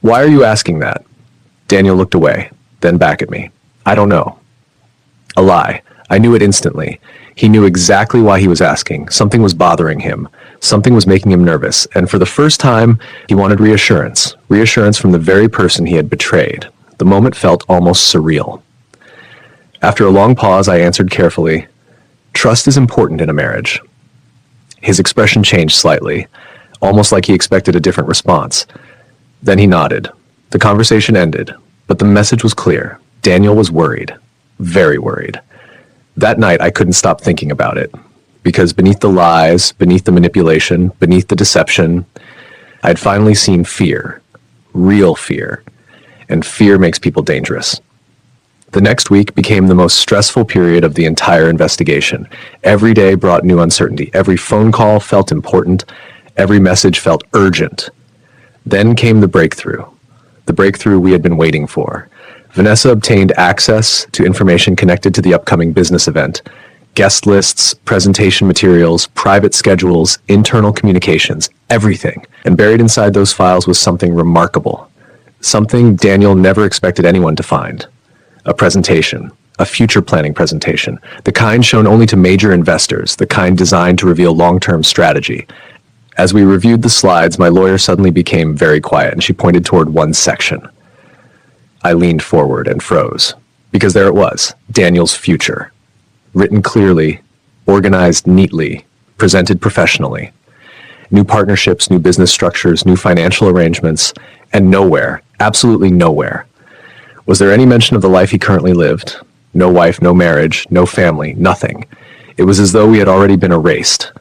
"Why are you asking that?" Daniel looked away, then back at me. "I don't know." A lie. I knew it instantly. He knew exactly why he was asking. Something was bothering him. Something was making him nervous. And for the first time, he wanted reassurance. Reassurance from the very person he had betrayed. The moment felt almost surreal. After a long pause, I answered carefully, "Trust is important in a marriage." His expression changed slightly, almost like he expected a different response. Then he nodded. The conversation ended, but the message was clear. Daniel was worried. Very worried. That night, I couldn't stop thinking about it. Because beneath the lies, beneath the manipulation, beneath the deception, I'd finally seen fear. Real fear. And fear makes people dangerous. The next week became the most stressful period of the entire investigation. Every day brought new uncertainty. Every phone call felt important. Every message felt urgent. Then came the breakthrough we had been waiting for. Vanessa obtained access to information connected to the upcoming business event. Guest lists, presentation materials, private schedules, internal communications, everything. And buried inside those files was something remarkable. Something Daniel never expected anyone to find. A presentation. A future planning presentation. The kind shown only to major investors. The kind designed to reveal long-term strategy. As we reviewed the slides, my lawyer suddenly became very quiet, and she pointed toward one section. I leaned forward and froze, because there it was, Daniel's future. Written clearly, organized neatly, presented professionally. New partnerships, new business structures, new financial arrangements, and nowhere, absolutely nowhere, was there any mention of the life he currently lived. No wife, no marriage, no family, nothing. It was as though we had already been erased.